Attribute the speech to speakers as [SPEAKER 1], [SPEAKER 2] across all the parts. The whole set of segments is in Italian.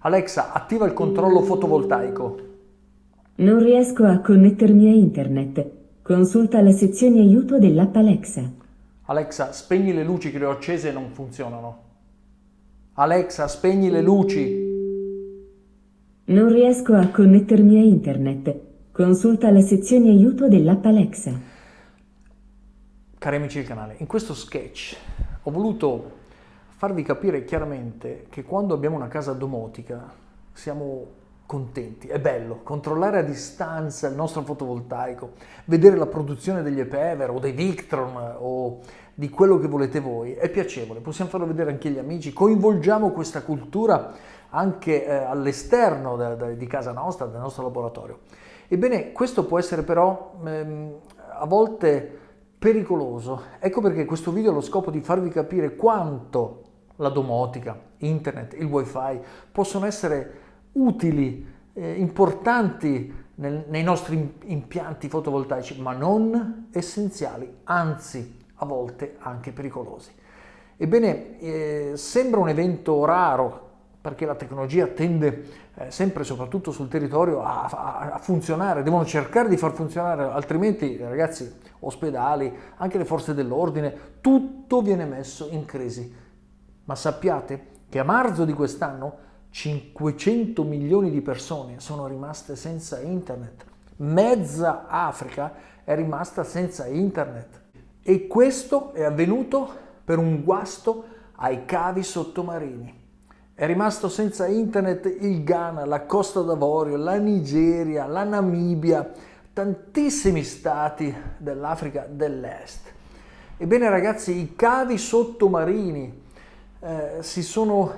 [SPEAKER 1] Alexa, attiva il controllo fotovoltaico.
[SPEAKER 2] Non riesco a connettermi a internet. Consulta la sezione aiuto dell'app Alexa.
[SPEAKER 1] Alexa, spegni le luci che le ho accese e non funzionano. Alexa, spegni le luci.
[SPEAKER 2] Non riesco a connettermi a internet. Consulta la sezione aiuto dell'app Alexa.
[SPEAKER 1] Cari amici del canale, in questo sketch ho voluto farvi capire chiaramente che quando abbiamo una casa domotica siamo contenti, è bello controllare a distanza il nostro fotovoltaico, vedere la produzione degli EPEVER o dei Victron o di quello che volete voi, è piacevole, possiamo farlo vedere anche agli amici, coinvolgiamo questa cultura anche all'esterno di casa nostra, del nostro laboratorio. Ebbene, questo può essere però a volte pericoloso. Ecco perché questo video ha lo scopo di farvi capire quanto la domotica, internet, il wifi possono essere utili, importanti nei nostri impianti fotovoltaici, ma non essenziali, anzi a volte anche pericolosi. Ebbene, sembra un evento raro perché la tecnologia tende sempre, soprattutto sul territorio, a funzionare, devono cercare di far funzionare, altrimenti ragazzi, ospedali, anche le forze dell'ordine, tutto viene messo in crisi. Ma sappiate che a marzo di quest'anno 500 milioni di persone sono rimaste senza internet, mezza Africa è rimasta senza internet e questo è avvenuto per un guasto ai cavi sottomarini. È rimasto senza internet il Ghana, la Costa d'Avorio, la Nigeria, la Namibia, tantissimi stati dell'Africa dell'Est. Ebbene ragazzi, i cavi sottomarini si sono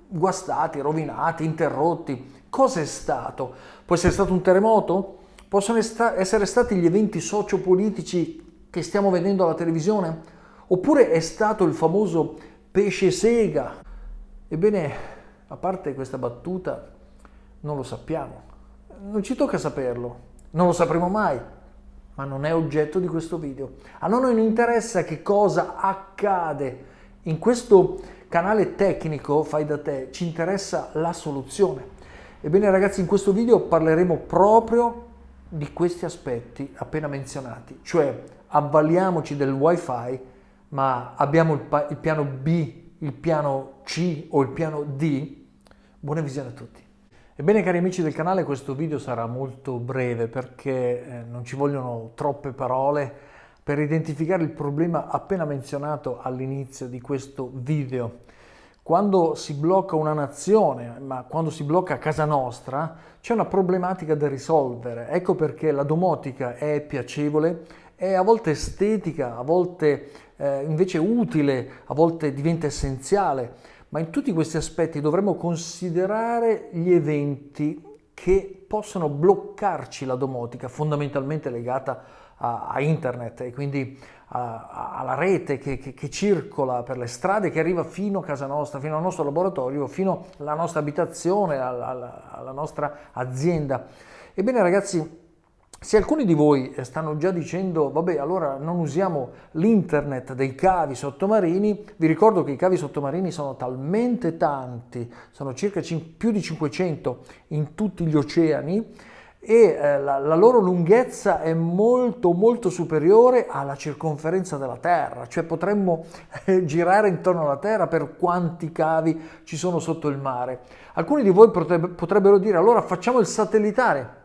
[SPEAKER 1] guastati, rovinati, interrotti. Cosa è stato? Può essere stato un terremoto? Possono essere stati gli eventi sociopolitici che stiamo vedendo alla televisione? Oppure è stato il famoso pesce sega? Ebbene, a parte questa battuta, non lo sappiamo. Non ci tocca saperlo, non lo sapremo mai, ma non è oggetto di questo video. A noi non interessa che cosa accade. In questo canale tecnico, fai da te, ci interessa la soluzione. Ebbene ragazzi, in questo video parleremo proprio di questi aspetti appena menzionati, cioè avvaliamoci del wifi, ma abbiamo il piano B, il piano C o il piano D? Buona visione a tutti. Ebbene cari amici del canale, questo video sarà molto breve perché non ci vogliono troppe parole per identificare il problema appena menzionato all'inizio di questo video. Quando si blocca una nazione, ma quando si blocca casa nostra, c'è una problematica da risolvere. Ecco perché la domotica è piacevole, è a volte estetica, a volte invece utile, a volte diventa essenziale, ma in tutti questi aspetti dovremmo considerare gli eventi che possono bloccarci la domotica, fondamentalmente legata a internet e quindi alla rete che circola per le strade, che arriva fino a casa nostra, fino al nostro laboratorio, fino alla nostra abitazione, alla nostra azienda. Ebbene ragazzi, se alcuni di voi stanno già dicendo vabbè allora non usiamo l'internet dei cavi sottomarini, vi ricordo che i cavi sottomarini sono talmente tanti, sono circa più di 500 in tutti gli oceani e la loro lunghezza è molto molto superiore alla circonferenza della Terra, cioè potremmo girare intorno alla Terra per quanti cavi ci sono sotto il mare. Alcuni di voi potrebbero dire allora facciamo il satellitare.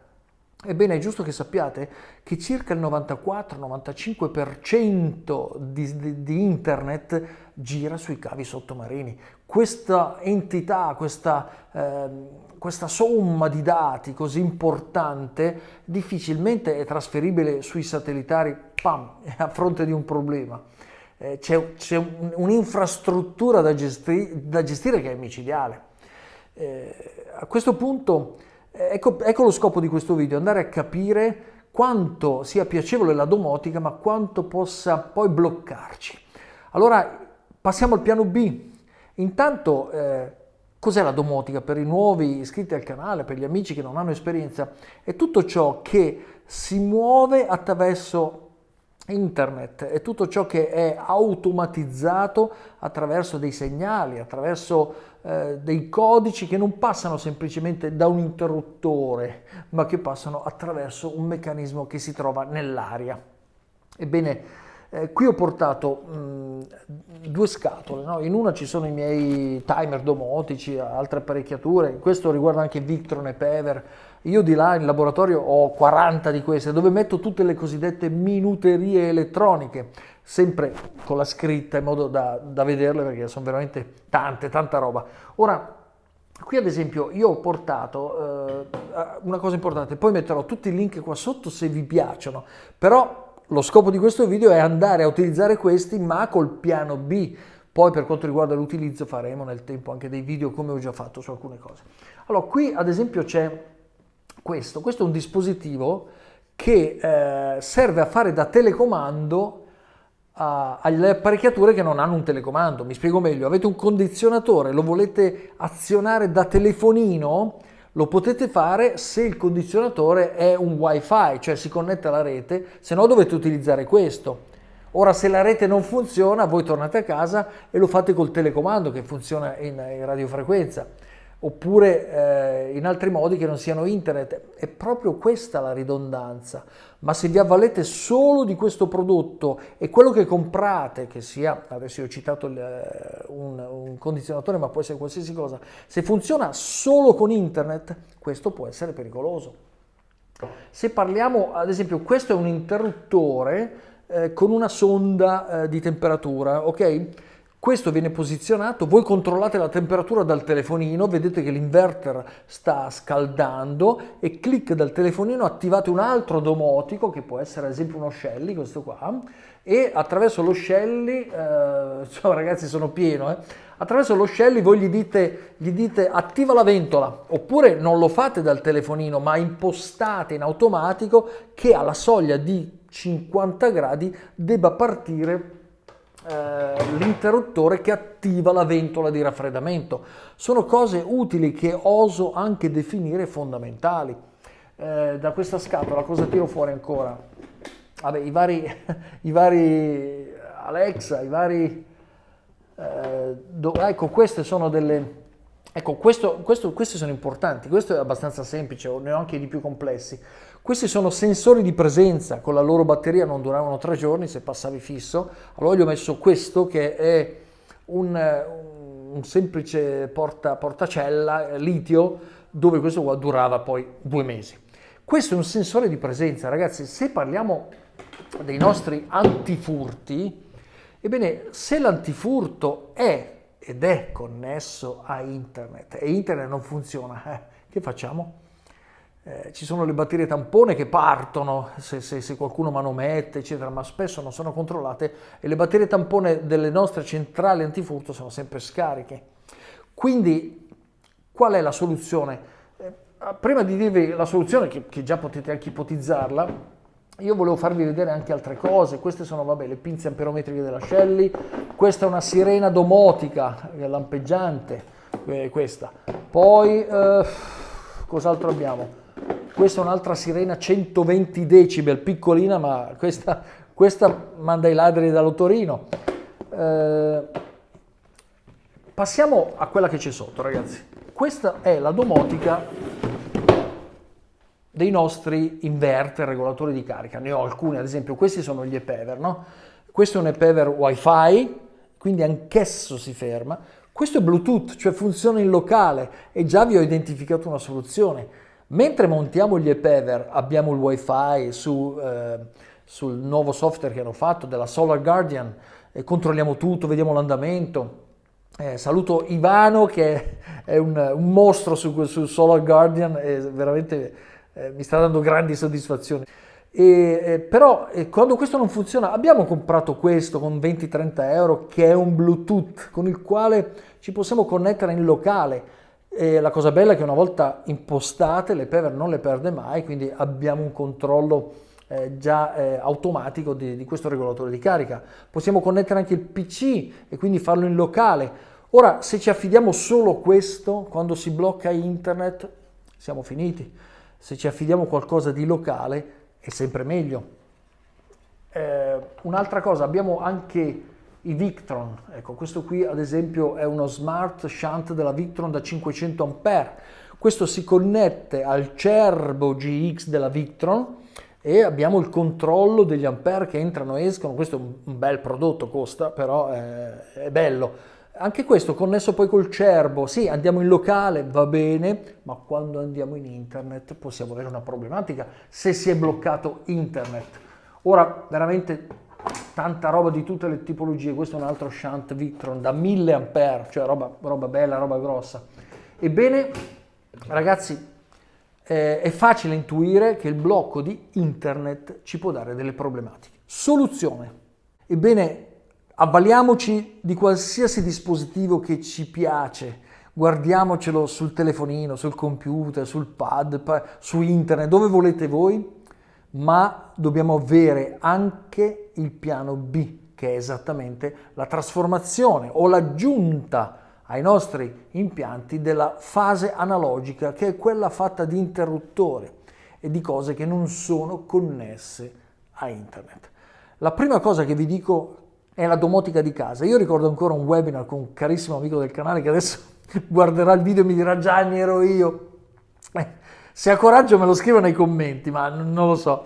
[SPEAKER 1] Ebbene, è giusto che sappiate che circa il 94-95% di internet gira sui cavi sottomarini. Questa entità, questa somma di dati così importante difficilmente è trasferibile sui satellitari, a fronte di un problema. C'è un'infrastruttura da gestire che è micidiale. A questo punto ecco lo scopo di questo video, andare a capire quanto sia piacevole la domotica ma quanto possa poi bloccarci. Allora passiamo al piano B. Intanto cos'è la domotica per i nuovi iscritti al canale, per gli amici che non hanno esperienza? È tutto ciò che si muove attraverso Internet è tutto ciò che è automatizzato attraverso dei segnali, attraverso dei codici che non passano semplicemente da un interruttore, ma che passano attraverso un meccanismo che si trova nell'aria. Ebbene, qui ho portato due scatole, no? In una ci sono i miei timer domotici, altre apparecchiature, questo riguarda anche Victron e Pever. Io di là in laboratorio ho 40 di queste, dove metto tutte le cosiddette minuterie elettroniche, sempre con la scritta in modo da vederle, perché sono veramente tanta roba. Ora, qui ad esempio io ho portato una cosa importante, poi metterò tutti i link qua sotto se vi piacciono, però lo scopo di questo video è andare a utilizzare questi, ma col piano B. Poi per quanto riguarda l'utilizzo faremo nel tempo anche dei video come ho già fatto su alcune cose. Allora, qui ad esempio c'è questo è un dispositivo che serve a fare da telecomando alle apparecchiature che non hanno un telecomando. Mi spiego meglio: avete un condizionatore, lo volete azionare da telefonino, lo potete fare se il condizionatore è un wifi, cioè si connette alla rete, se no dovete utilizzare questo. Ora, se la rete non funziona, voi tornate a casa e lo fate col telecomando che funziona in radiofrequenza, oppure in altri modi che non siano internet. È proprio questa la ridondanza. Ma se vi avvalete solo di questo prodotto e quello che comprate, che sia, adesso io ho citato un condizionatore, ma può essere qualsiasi cosa, se funziona solo con internet, questo può essere pericoloso. Se parliamo, ad esempio, questo è un interruttore con una sonda di temperatura, ok? Questo viene posizionato, voi controllate la temperatura dal telefonino, vedete che l'inverter sta scaldando e clic dal telefonino attivate un altro domotico, che può essere ad esempio uno Shelly, questo qua, e attraverso lo Shelly, ciao ragazzi sono pieno, attraverso lo Shelly voi gli dite attiva la ventola, oppure non lo fate dal telefonino, ma impostate in automatico che alla soglia di 50 gradi debba partire l'interruttore che attiva la ventola di raffreddamento. Sono cose utili che oso anche definire fondamentali. Da questa scatola cosa tiro fuori ancora? Vabbè, i vari Alexa, ecco, queste sono delle... Ecco, questi sono importanti, questo è abbastanza semplice, ne ho anche di più complessi. Questi sono sensori di presenza, con la loro batteria non duravano 3 giorni se passavi fisso. Allora gli ho messo questo che è un semplice portacella litio, dove questo qua durava poi 2 mesi. Questo è un sensore di presenza, ragazzi. Se parliamo dei nostri antifurti, ebbene, se l'antifurto è connesso a internet e internet non funziona, che facciamo? Ci sono le batterie tampone che partono se qualcuno manomette, eccetera, ma spesso non sono controllate e le batterie tampone delle nostre centrali antifurto sono sempre scariche. Quindi qual è la soluzione? Prima di dirvi la soluzione, che già potete anche ipotizzarla, io volevo farvi vedere anche altre cose. Queste sono, vabbè, le pinze amperometriche della Shelly, questa è una sirena domotica lampeggiante, questa. Poi cos'altro abbiamo? Questa è un'altra sirena 120 decibel, piccolina, ma questa manda i ladri dall'otorino. Passiamo a quella che c'è sotto, ragazzi. Questa è la domotica dei nostri inverter regolatori di carica. Ne ho alcuni, ad esempio questi sono gli ePever, no? Questo è un ePever Wi-Fi, quindi anch'esso si ferma. Questo è Bluetooth, cioè funziona in locale, e già vi ho identificato una soluzione. Mentre montiamo gli ePever abbiamo il Wi-Fi sul nuovo software che hanno fatto della Solar Guardian, controlliamo tutto, vediamo l'andamento. Saluto Ivano che è un mostro su Solar Guardian e veramente mi sta dando grandi soddisfazioni. Però quando questo non funziona, abbiamo comprato questo con 20-30 euro che è un Bluetooth con il quale ci possiamo connettere in locale. E la cosa bella è che una volta impostate l'ePever non le perde mai, quindi abbiamo un controllo già automatico di questo regolatore di carica. Possiamo connettere anche il PC e quindi farlo in locale. Ora, se ci affidiamo solo a questo, quando si blocca internet siamo finiti. Se ci affidiamo a qualcosa di locale è sempre meglio. Un'altra cosa, abbiamo anche i Victron. Ecco, questo qui ad esempio è uno smart shunt della Victron da 500 A. Questo si connette al Cerbo GX della Victron e abbiamo il controllo degli ampere che entrano e escono. Questo è un bel prodotto, costa, però è bello. Anche questo connesso poi col Cerbo, sì, andiamo in locale, va bene, ma quando andiamo in internet possiamo avere una problematica se si è bloccato internet. Ora, veramente tanta roba di tutte le tipologie. Questo è un altro shunt Victron da 1000 A, cioè roba bella, roba grossa. Ebbene, ragazzi, è facile intuire che il blocco di internet ci può dare delle problematiche. Soluzione. Ebbene, avvaliamoci di qualsiasi dispositivo che ci piace, guardiamocelo sul telefonino, sul computer, sul pad, su internet, dove volete voi, ma dobbiamo avere anche il piano B, che è esattamente la trasformazione o l'aggiunta ai nostri impianti della fase analogica, che è quella fatta di interruttore e di cose che non sono connesse a internet. La prima cosa che vi dico è la domotica di casa. Io ricordo ancora un webinar con un carissimo amico del canale che adesso guarderà il video e mi dirà: Gianni, ero io. Se ha coraggio me lo scriva nei commenti, ma non lo so.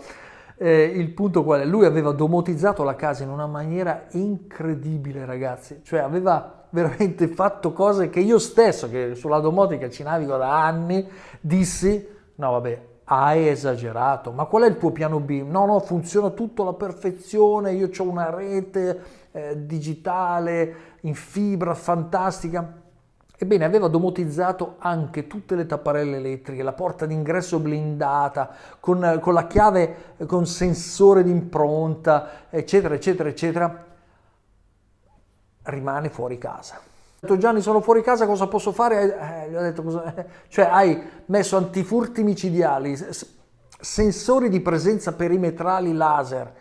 [SPEAKER 1] Il punto qual è? Lui aveva domotizzato la casa in una maniera incredibile, ragazzi. Cioè aveva veramente fatto cose che io stesso, che sulla domotica ci navigo da anni, dissi: no vabbè, hai esagerato, ma qual è il tuo piano B? No, funziona tutto alla perfezione, io ho una rete digitale in fibra fantastica. Ebbene, aveva domotizzato anche tutte le tapparelle elettriche, la porta d'ingresso blindata, con la chiave, con sensore di impronta, eccetera, eccetera, eccetera. Rimane fuori casa. Ho detto: Gianni, sono fuori casa, cosa posso fare? Gli ho detto: cosa? Cioè, hai messo antifurti micidiali, sensori di presenza perimetrali laser,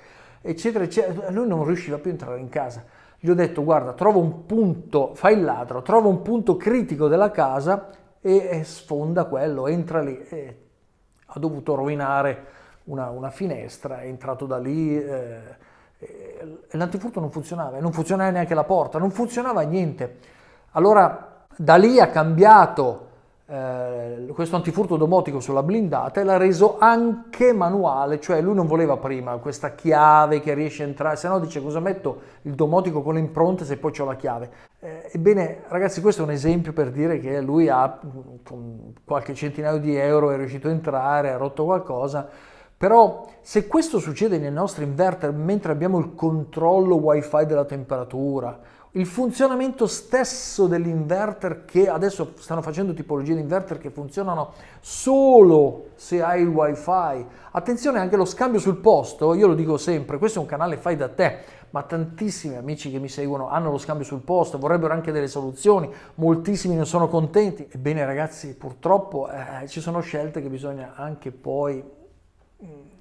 [SPEAKER 1] eccetera, eccetera. Lui non riusciva più a entrare in casa. Gli ho detto: guarda, trova un punto, fai il ladro, trova un punto critico della casa e sfonda quello, entra lì. E ha dovuto rovinare una finestra, è entrato da lì, e l'antifurto non funzionava, e non funzionava neanche la porta, non funzionava niente. Allora da lì ha cambiato questo antifurto domotico sulla blindata e l'ha reso anche manuale, cioè lui non voleva prima questa chiave che riesce a entrare, se no dice: cosa metto il domotico con le impronte se poi c'ho la chiave? Ebbene ragazzi, questo è un esempio per dire che lui con qualche centinaio di euro è riuscito a entrare, ha rotto qualcosa. Però se questo succede nei nostri inverter mentre abbiamo il controllo wifi della temperatura, il funzionamento stesso dell'inverter, che adesso stanno facendo tipologie di inverter che funzionano solo se hai il wifi. Attenzione anche allo scambio sul posto, io lo dico sempre, questo è un canale fai da te, ma tantissimi amici che mi seguono hanno lo scambio sul posto, vorrebbero anche delle soluzioni, moltissimi non sono contenti. Ebbene ragazzi, purtroppo ci sono scelte che bisogna anche poi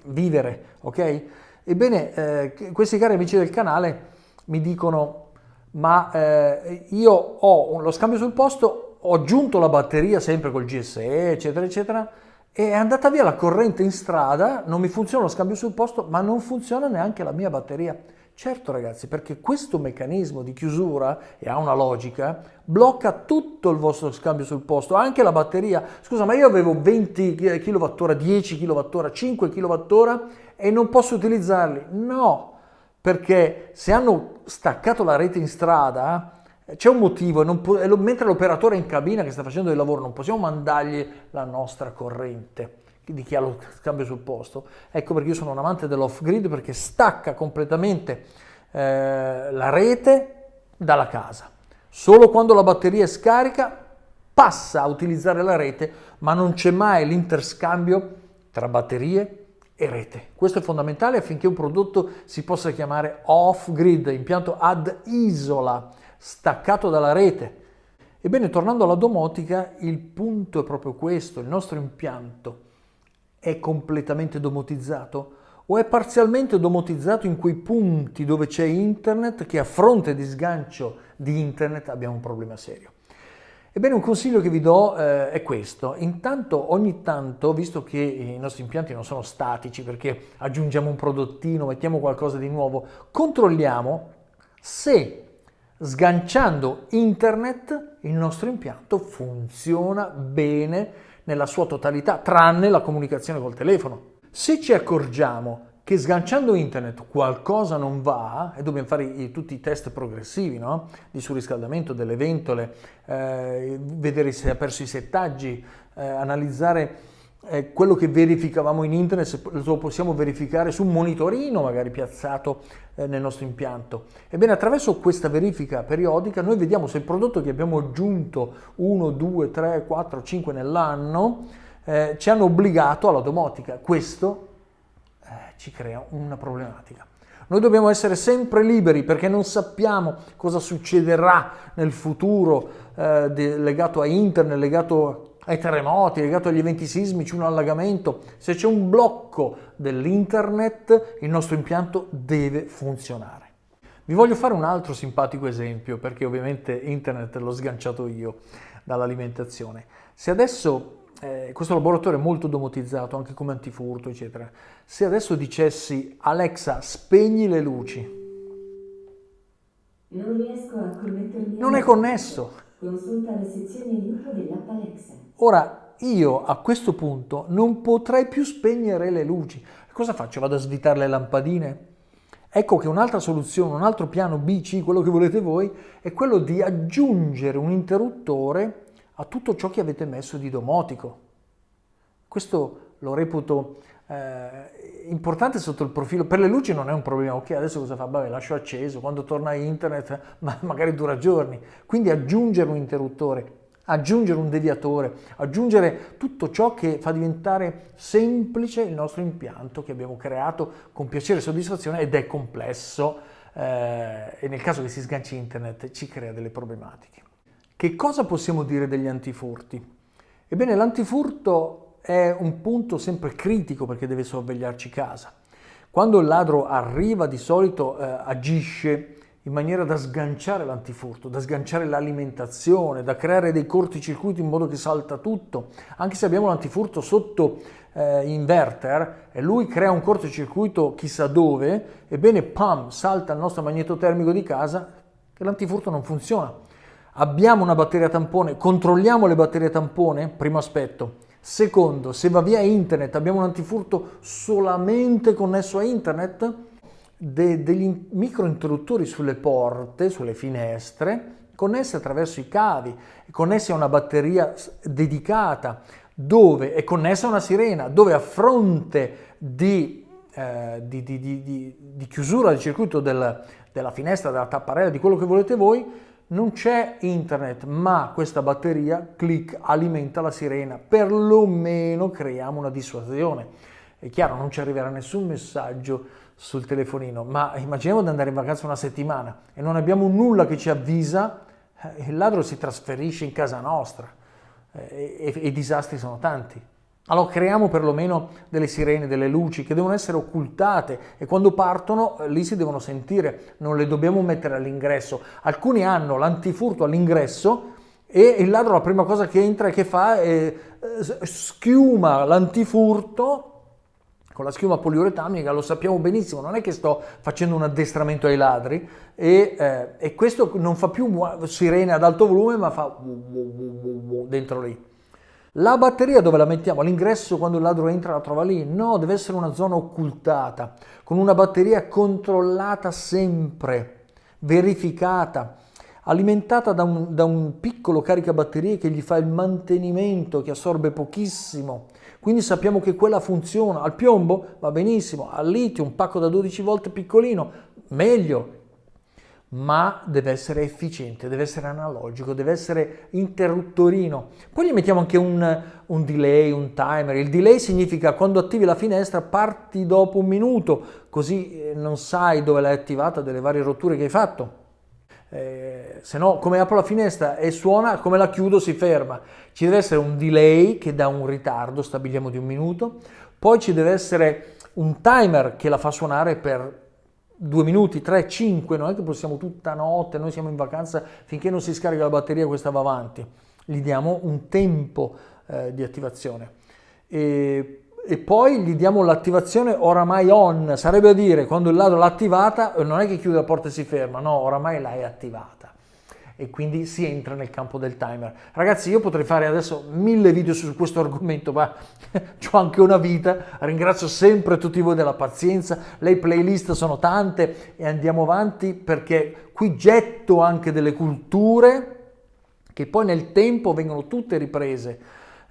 [SPEAKER 1] vivere, ok? Ebbene, questi cari amici del canale mi dicono: ma io ho lo scambio sul posto, ho aggiunto la batteria sempre col GSE, eccetera, eccetera, e è andata via la corrente in strada, non mi funziona lo scambio sul posto, ma non funziona neanche la mia batteria. Certo ragazzi, perché questo meccanismo di chiusura, e ha una logica, blocca tutto il vostro scambio sul posto, anche la batteria. Scusa, ma io avevo 20 kWh, 10 kWh, 5 kWh e non posso utilizzarli? No! Perché se hanno staccato la rete in strada c'è un motivo, mentre l'operatore è in cabina che sta facendo il lavoro non possiamo mandargli la nostra corrente di chi ha lo scambio sul posto. Ecco perché io sono un amante dell'off-grid, perché stacca completamente la rete dalla casa. Solo quando la batteria è scarica passa a utilizzare la rete, ma non c'è mai l'interscambio tra batterie e rete. Questo è fondamentale affinché un prodotto si possa chiamare off-grid, impianto ad isola, staccato dalla rete. Ebbene, tornando alla domotica, il punto è proprio questo: il nostro impianto è completamente domotizzato o è parzialmente domotizzato in quei punti dove c'è internet, che a fronte di sgancio di internet abbiamo un problema serio. Ebbene, un consiglio che vi do è questo. Intanto, ogni tanto, visto che i nostri impianti non sono statici perché aggiungiamo un prodottino, mettiamo qualcosa di nuovo, controlliamo se sganciando internet il nostro impianto funziona bene nella sua totalità, tranne la comunicazione col telefono. Se ci accorgiamo che sganciando internet qualcosa non va, e dobbiamo fare tutti i test progressivi, no? Di surriscaldamento delle ventole, vedere se ha perso i settaggi, analizzare quello che verificavamo in internet, se lo possiamo verificare su un monitorino magari piazzato nel nostro impianto. Ebbene, attraverso questa verifica periodica noi vediamo se il prodotto che abbiamo aggiunto 1, 2, 3, 4, 5 nell'anno ci hanno obbligato alla domotica. Questo ci crea una problematica. Noi dobbiamo essere sempre liberi perché non sappiamo cosa succederà nel futuro legato a internet, legato ai terremoti, legato agli eventi sismici, un allagamento. Se c'è un blocco dell'internet, il nostro impianto deve funzionare. Vi voglio fare un altro simpatico esempio, perché ovviamente internet l'ho sganciato io dall'alimentazione. Se adesso questo laboratorio è molto domotizzato anche come antifurto, eccetera. Se adesso dicessi Alexa, spegni le luci,
[SPEAKER 2] non riesco a connettermi.
[SPEAKER 1] Non è connesso.
[SPEAKER 2] Consulta la sezione aiuto dell'app Alexa.
[SPEAKER 1] Ora io a questo punto non potrei più spegnere le luci. Cosa faccio? Vado a svitare le lampadine? Ecco che un'altra soluzione, un altro piano B, C, quello che volete voi, è quello di aggiungere un interruttore a tutto ciò che avete messo di domotico. Questo lo reputo importante sotto il profilo. Per le luci non è un problema. Ok, adesso cosa fa? Vabbè, lascio acceso, quando torna internet magari dura giorni. Quindi aggiungere un interruttore, aggiungere un deviatore, aggiungere tutto ciò che fa diventare semplice il nostro impianto che abbiamo creato con piacere e soddisfazione, ed è complesso e nel caso che si sganci internet ci crea delle problematiche. Che cosa possiamo dire degli antifurti? Ebbene, l'antifurto è un punto sempre critico perché deve sorvegliarci casa. Quando il ladro arriva, di solito agisce in maniera da sganciare l'antifurto, da sganciare l'alimentazione, da creare dei corticircuiti in modo che salta tutto. Anche se abbiamo l'antifurto sotto inverter e lui crea un cortocircuito chissà dove, ebbene, pam, salta il nostro magnetotermico di casa e l'antifurto non funziona. Abbiamo una batteria tampone, controlliamo le batterie tampone, primo aspetto. Secondo, se va via internet, abbiamo un antifurto solamente connesso a internet, degli microinterruttori sulle porte, sulle finestre, connessi attraverso i cavi, connessi a una batteria dedicata, dove è connessa a una sirena, dove a fronte di chiusura del circuito della finestra, della tapparella, di quello che volete voi, non c'è internet, ma questa batteria, clic, alimenta la sirena. Perlomeno creiamo una dissuasione. È chiaro, non ci arriverà nessun messaggio sul telefonino, ma immaginiamo di andare in vacanza una settimana e non abbiamo nulla che ci avvisa, il ladro si trasferisce in casa nostra e i disastri sono tanti. Allora creiamo perlomeno delle sirene, delle luci che devono essere occultate e quando partono lì si devono sentire, non le dobbiamo mettere all'ingresso. Alcuni hanno l'antifurto all'ingresso e il ladro la prima cosa che entra e che fa è schiuma l'antifurto con la schiuma poliuretanica, lo sappiamo benissimo, non è che sto facendo un addestramento ai ladri e questo non fa più sirene ad alto volume ma fa dentro lì. La batteria dove la mettiamo? All'ingresso, quando il ladro entra la trova lì? No, deve essere una zona occultata, con una batteria controllata sempre, verificata, alimentata da un piccolo caricabatterie che gli fa il mantenimento, che assorbe pochissimo. Quindi sappiamo che quella funziona. Al piombo va benissimo, al litio un pacco da 12 volt piccolino, meglio. Ma deve essere efficiente, deve essere analogico, deve essere interruttorino. Poi gli mettiamo anche un delay, un timer. Il delay significa quando attivi la finestra parti dopo un minuto, così non sai dove l'hai attivata delle varie rotture che hai fatto. Se no, come apro la finestra e suona, come la chiudo si ferma. Ci deve essere un delay che dà un ritardo, stabiliamo di un minuto. Poi ci deve essere un timer che la fa suonare per 2 minuti, 3, 5, non è che possiamo tutta notte, noi siamo in vacanza, finché non si scarica la batteria questa va avanti. gli diamo un tempo di attivazione e poi gli diamo l'attivazione oramai on, sarebbe a dire quando il ladro l'ha attivata non è che chiude la porta e si ferma, no, oramai l'hai attivata e quindi si entra nel campo del timer. Ragazzi, io potrei fare adesso 1000 video su questo argomento, ma ho anche una vita. Ringrazio sempre tutti voi della pazienza, le playlist sono tante e andiamo avanti perché qui getto anche delle culture che poi nel tempo vengono tutte riprese.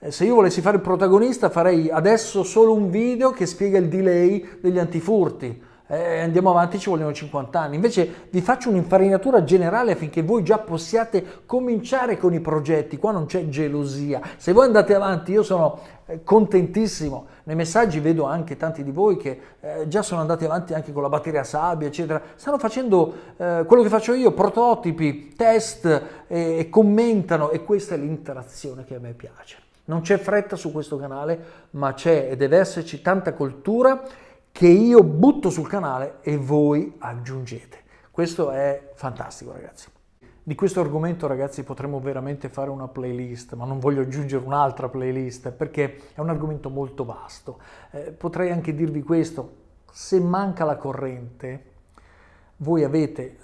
[SPEAKER 1] Se io volessi fare il protagonista farei adesso solo un video che spiega il delay degli antifurti. Andiamo avanti, ci vogliono 50 anni. Invece vi faccio un'infarinatura generale affinché voi già possiate cominciare con i progetti. Qua non c'è gelosia. Se voi andate avanti, io sono contentissimo. Nei messaggi vedo anche tanti di voi che già sono andati avanti anche con la batteria a sabbia, eccetera. Stanno facendo quello che faccio io, prototipi, test e commentano, e questa è l'interazione che a me piace. Non c'è fretta su questo canale, ma c'è e deve esserci tanta cultura che io butto sul canale e voi aggiungete. Questo è fantastico, ragazzi. Di questo argomento, ragazzi, potremmo veramente fare una playlist, ma non voglio aggiungere un'altra playlist perché è un argomento molto vasto. Potrei anche dirvi questo: se manca la corrente, voi avete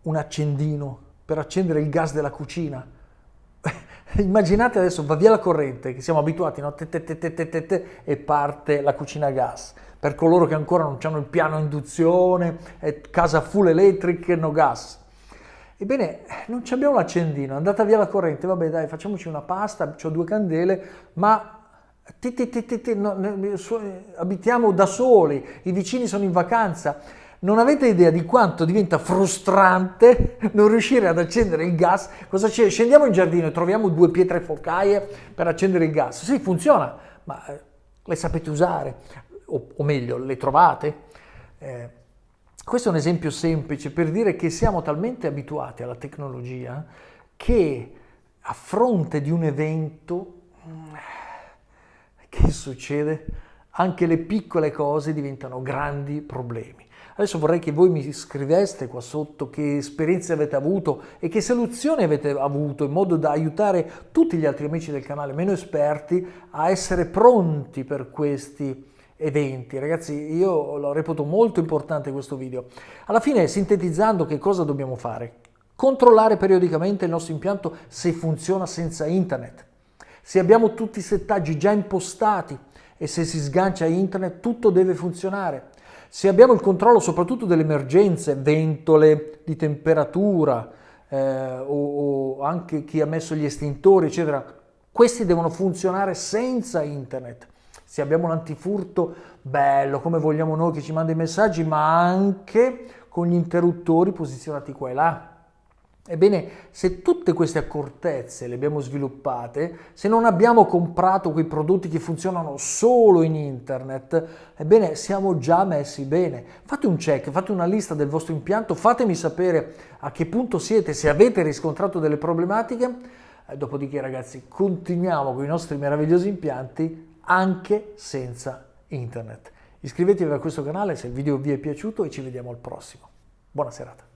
[SPEAKER 1] un accendino per accendere il gas della cucina. Immaginate adesso va via la corrente, che siamo abituati, no? E parte la cucina a gas. Per coloro che ancora non hanno il piano induzione, casa full electric, no gas. Ebbene, non abbiamo l'accendino, è andata via la corrente, vabbè dai, facciamoci una pasta, ho 2 candele, ma abitiamo da soli, i vicini sono in vacanza. Non avete idea di quanto diventa frustrante non riuscire ad accendere il gas. Cosa c'è? Scendiamo in giardino e troviamo 2 pietre focaie per accendere il gas. Sì, funziona, ma le sapete usare? O meglio, le trovate? Questo è un esempio semplice per dire che siamo talmente abituati alla tecnologia che a fronte di un evento, che succede? Anche le piccole cose diventano grandi problemi. Adesso vorrei che voi mi scriveste qua sotto che esperienze avete avuto e che soluzioni avete avuto, in modo da aiutare tutti gli altri amici del canale meno esperti a essere pronti per questi eventi. Ragazzi, io lo reputo molto importante questo video. Alla fine, sintetizzando, che cosa dobbiamo fare? Controllare periodicamente il nostro impianto se funziona senza internet. Se abbiamo tutti i settaggi già impostati e se si sgancia internet, tutto deve funzionare. Se abbiamo il controllo soprattutto delle emergenze, ventole di temperatura o anche chi ha messo gli estintori, eccetera, questi devono funzionare senza internet. Se abbiamo l'antifurto, bello, come vogliamo noi che ci manda i messaggi, ma anche con gli interruttori posizionati qua e là. Ebbene, se tutte queste accortezze le abbiamo sviluppate, se non abbiamo comprato quei prodotti che funzionano solo in internet, ebbene siamo già messi bene. Fate un check, fate una lista del vostro impianto, fatemi sapere a che punto siete, se avete riscontrato delle problematiche. Dopodiché, ragazzi, continuiamo con i nostri meravigliosi impianti anche senza internet. Iscrivetevi a questo canale se il video vi è piaciuto e ci vediamo al prossimo. Buona serata.